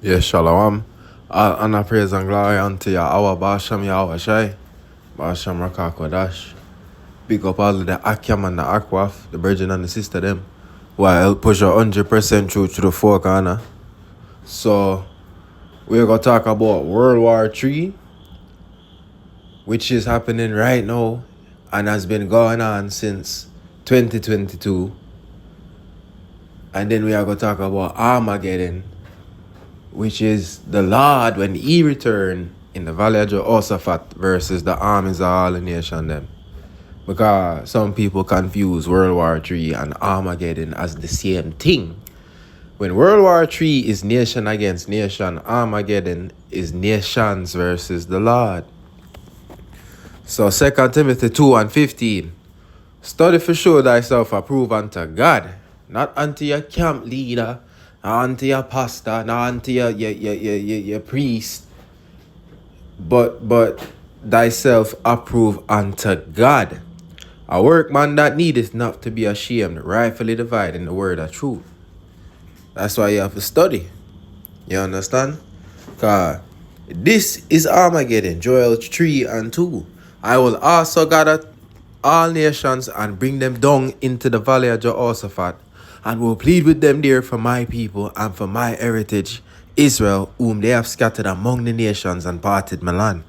Yes, Shalom. Honor, praise, and glory unto Yahweh, Basham Yahweh Shai, Basham Rakakwadash. Big up all of the Akyam and the Akwaf, the virgin and the sister them, who I help push 100% through to the four corner. So, we're going to talk about World War III, which is happening right now and has been going on since 2022. And then we are going to talk about Armageddon, which is the Lord when he returned in the valley of Jehoshaphat versus the armies of all the nation them. Because some people confuse World War III and Armageddon as the same thing. When World War III is nation against nation, Armageddon is nations versus the Lord. So 2 Timothy 2:15. Study for show thyself approved unto God, not unto your camp leader, not unto your pastor, not unto your priest, but thyself approve unto God. A workman that needeth not to be ashamed, rightfully dividing the word of truth. That's why you have to study. You understand? Because this is Armageddon, Joel 3:2. I will also gather all nations and bring them down into the valley of Jehoshaphat, and will plead with them there for my people and for my heritage, Israel, whom they have scattered among the nations and parted my land.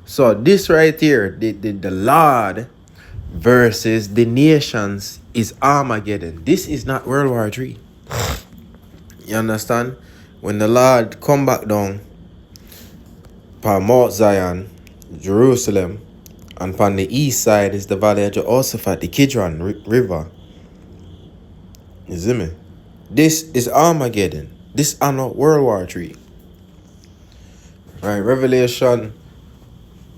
So this right here, the Lord versus the nations is Armageddon. This is not World War III. You understand? When the Lord come back down upon Mount Zion, Jerusalem, and upon the east side is the valley of Jehoshaphat, the Kidron River. You see me? This is Armageddon. This is not World War III. Right, Revelation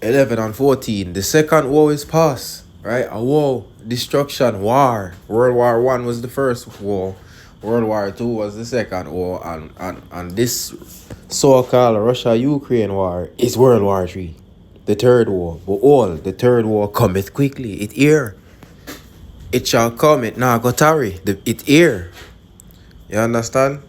11:14. The second war is past. Right? A war, destruction, war. World War I was the first war. World War II was the second war. And this so-called Russia-Ukraine war is World War III. The third war. But all the third war cometh quickly. It here. It shall come. It now go tarry. It here. You understand?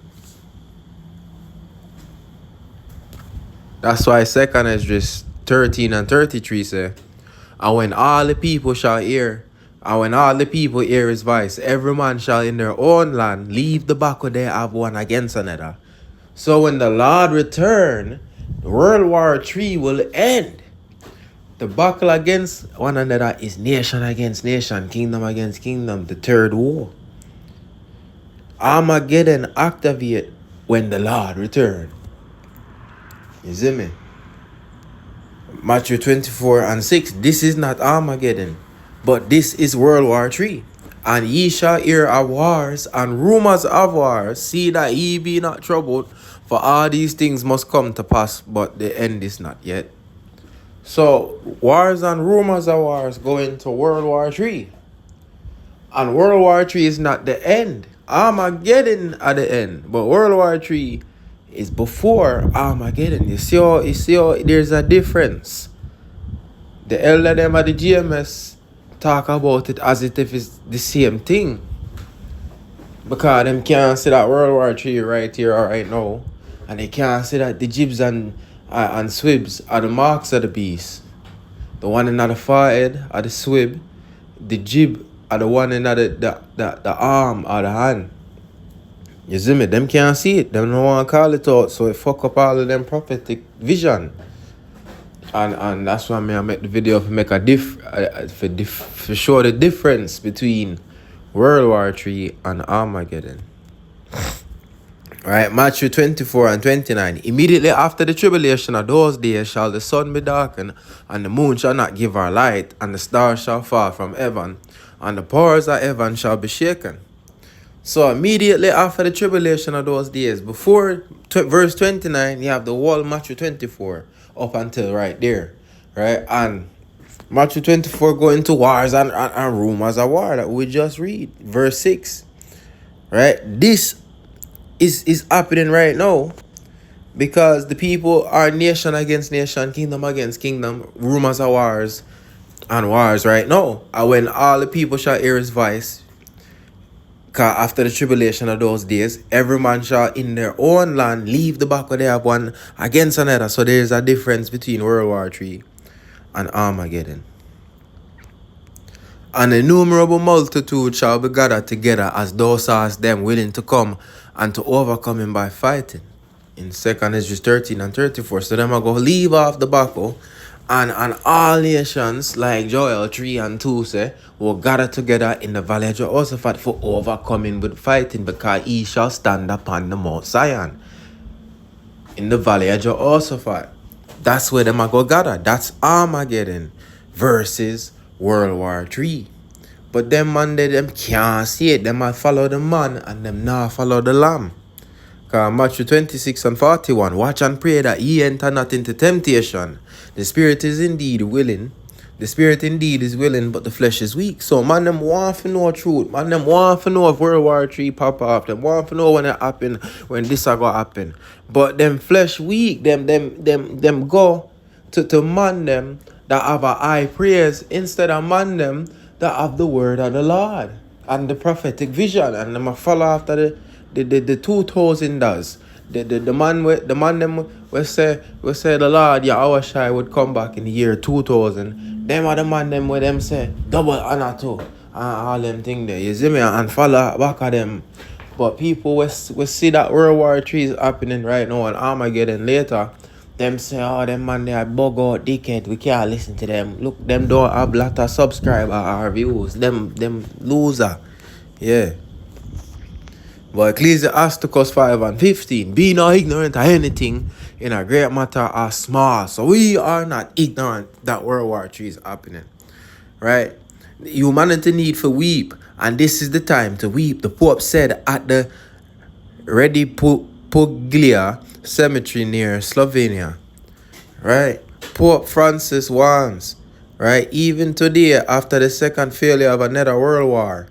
That's why 2nd Esdras 13:33 say, and when all the people shall hear, and when all the people hear his voice, every man shall in their own land leave the battle they have one against another. So when the Lord return, World War III will end. The battle against one another is nation against nation, kingdom against kingdom, the third war. Armageddon activate when the Lord return. You see me? Matthew 24:6. This is not Armageddon, but this is World War III. And ye shall hear of wars and rumors of wars. See that ye be not troubled, for all these things must come to pass, but the end is not yet. So wars and rumors of wars go into World War III. And World War III is not the end. Armageddon at the end. But World War III is before Armageddon. You see how there's a difference. The elder them at the GMS talk about it as if it's the same thing. Because them can't see that World War III right here or right now. And they can't see that the jibs and swibs are the marks of the beast. The one in the forehead are the swib. The jib are the one in the arm or the hand. You see me? Them can't see it. Them don't want to call it out. So it fuck up all of them prophetic vision. And that's why I make the video to make for show the difference between World War III and Armageddon. Right, Matthew 24:29. Immediately after the tribulation of those days shall the sun be darkened, and the moon shall not give her light, and the stars shall fall from heaven, and the powers of heaven shall be shaken. So immediately after the tribulation of those days, before verse 29, you have the whole Matthew 24 up until right there, right? And Matthew 24 go into wars and rumors of war that we just read. Verse 6, right? This is happening right now because the people are nation against nation, kingdom against kingdom, rumors of wars and wars right now. And when all the people shall hear his voice, Cause after the tribulation of those days, every man shall in their own land leave the back of they have one against another. So there's a difference between World War III and Armageddon. An innumerable multitude shall be gathered together as thou sawest them willing to come and to overcome him by fighting. In 2nd Esdras 13 and 34. So them are going to leave off the battle, and all nations, like Joel 3 and 2 say, will gather together in the valley of Jehoshaphat for overcoming with fighting, because he shall stand upon the Mount Zion. In the valley of Jehoshaphat. That's where them are going to gather. That's Armageddon versus World War III. But them man, them can't see it. Them might follow the man and them not follow the lamb. Because Matthew 26 and 41, watch and pray that ye enter not into temptation. The spirit is indeed willing. The spirit indeed is willing, but the flesh is weak. So man, them want to know truth. Man, them want to know if World War III pop off. Them want to know when it happen, when this are going to happen. But them flesh weak. Them go to man them that have a high praise instead of man them that have the word of the Lord and the prophetic vision, and them a follow after the 2000 does. The man them we say the Lord Yahushua would come back in the year 2000. Them are the man them where them say double honor too and all them thing there. You see me, and follow back at them. But people we see that World War III is happening right now and Armageddon later. Them say, oh, them man, they are bug out dickhead. We can't listen to them. Look, them don't have a lot of subscribers or views. Them loser. Yeah. But Ecclesiasticus 5 and 15. Be not ignorant of anything in a great matter or small. So we are not ignorant that World War III is happening. Right? Humanity need to weep. And this is the time to weep. The Pope said at the Ready Puglia cemetery near Slovenia, right? Pope Francis warns, right? Even today, after the second failure of another world war,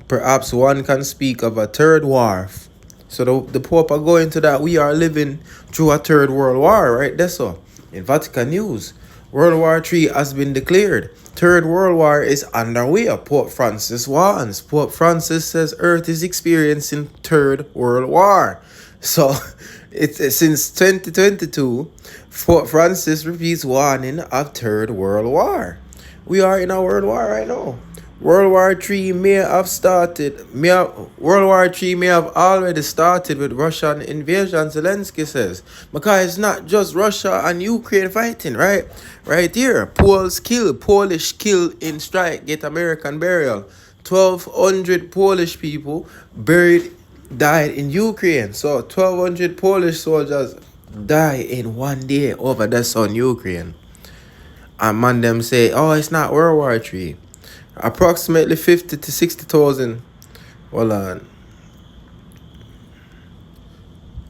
perhaps one can speak of a third war. So the Pope are going to that. We are living through a third world war, right? That's all. In Vatican News, World War III has been declared. Third World War is underway. Pope Francis warns. Pope Francis says Earth is experiencing Third World War. So it's since 2022, Pope Francis repeats warning of Third World War. We are in a world war right now. World War III may have already started with Russian invasion, Zelensky says. Because it's not just Russia and Ukraine fighting, right? Right here, Polish killed in strike, get American burial. 1,200 Polish people died in Ukraine. So 1,200 Polish soldiers die in one day over this on Ukraine. And man them say, oh, it's not World War III. Approximately 50 to 60,000. Hold on.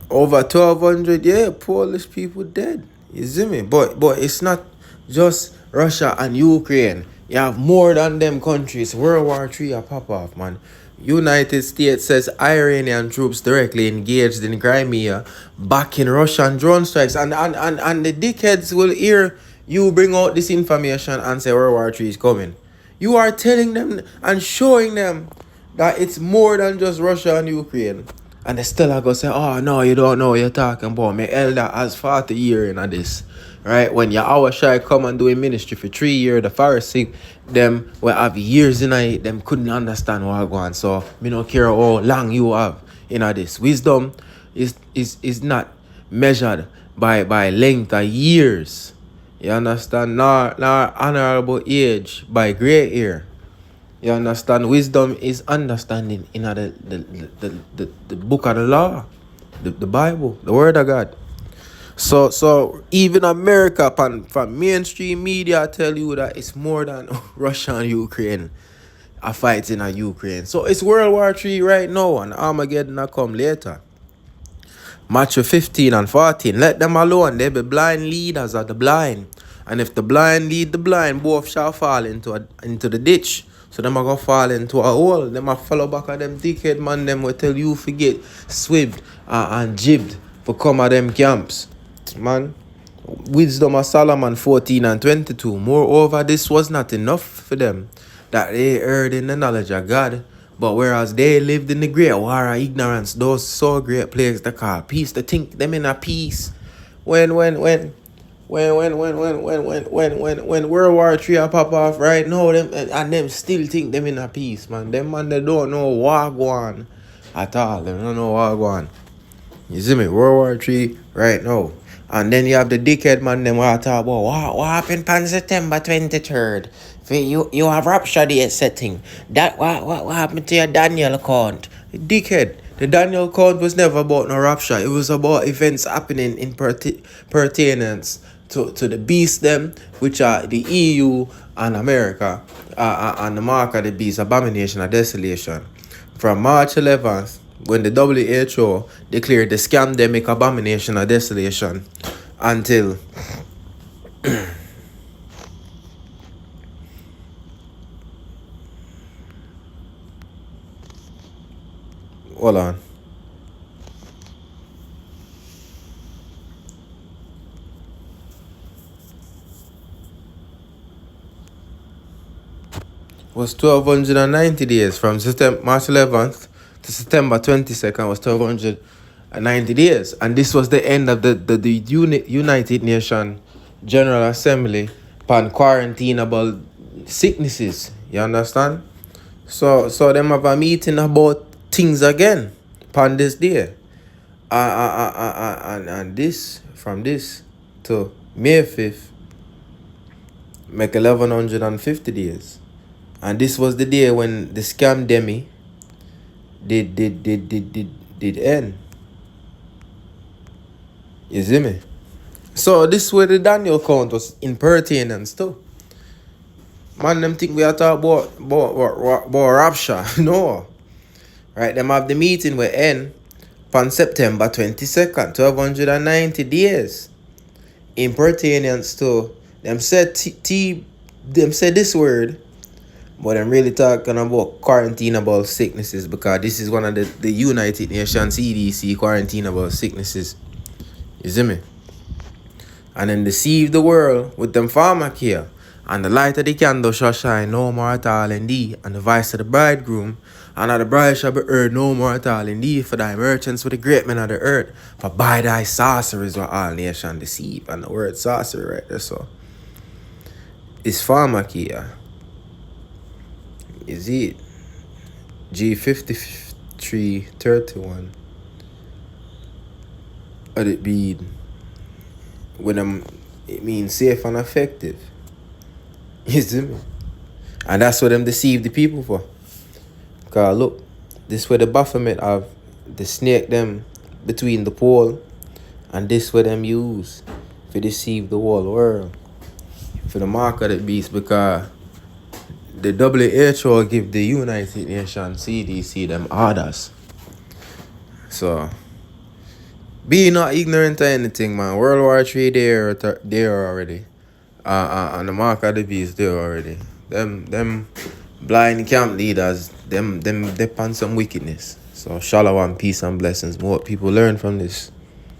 Over 1,200, Polish people dead. You see me? But it's not just Russia and Ukraine. You have more than them countries. World War III a pop off, man. United States says Iranian troops directly engaged in Crimea backing Russian drone strikes. And the dickheads will hear you bring out this information and say World War III is coming. You are telling them and showing them that it's more than just Russia and Ukraine. And they still are going to say, oh, no, you don't know what you're talking about. My elder has 40 years in this. Right? When Yahushua come and do a ministry for 3 years, the Pharisee, them will have years in it, them couldn't understand what going on. So, me don't care how long you have in this. Wisdom is not measured by length of years. You understand? Nor honorable age by gray hair. You understand? Wisdom is understanding in the book of the law, the Bible, the word of God. So even America from mainstream media tell you that it's more than Russia and Ukraine are fighting in Ukraine. So it's World War III right now and Armageddon will come later. Matthew 15 and 14. Let them alone. They be blind leaders of the blind. And if the blind lead the blind, both shall fall into the ditch. So them are going to fall into a hole. Them are follow back at them dickhead man. Them will tell you forget, swift and jibbed for come at them camps. Man. Wisdom of Solomon 14 and 22. Moreover, this was not enough for them, that they erred in the knowledge of God, But whereas they lived in the great war of ignorance, those so great plagues they call peace, they think them in a peace. When World War III a pop off right now, them still think them in a peace, man. Them man they don't know what go on at all. They don't know what go on. You see me? World War III right now. And then you have the dickhead man them want to talk about what happened on September 23rd. You have rapture date setting. That what happened to your Daniel account? Dickhead. The Daniel account was never about no rapture. It was about events happening in pertainance to the beast them, which are the EU and America, and the mark of the beast, abomination of desolation. From March 11th, when the WHO declared the scamdemic abomination of desolation, until hold on. Was 1290 days from March 11th to September 22nd was 1290 days. And this was the end of the United Nations General Assembly upon quarantineable sicknesses. You understand? So them have a meeting about things again upon this day. And this, from this to May 5th, make 1150 days. And this was the day when the scam demi did end. You see me? So this where the Daniel count was in pertinence too. Man, them think we are talking about rapture. No. Right, them have the meeting where end on September 22nd, 1290 days. In pertinence to them said them said this word. But I'm really talking about quarantineable sicknesses, because this is one of the United Nations CDC quarantineable sicknesses. You see me? And then deceive the world with them pharmacare. And the light of the candle shall shine no more at all in thee, and the voice of the bridegroom, and of the bride shall be heard no more at all in thee, for thy merchants with the great men of the earth. For by thy sorceries were all nations deceived. And the word sorcery right there, so is pharmacare. Is it G5331? Or it be when it means safe and effective. You see me? And that's what them deceive the people for. Because look, this where the Baphomet have the snake them between the pole, and this where them use to deceive the whole world. For the mark of the beast, because the WHO give the United Nations CDC them orders. So be not ignorant of anything, man. World War III there already. And the mark of the beast there already. Them blind camp leaders, them they on some wickedness. So shalom, peace and blessings. More people learn from this.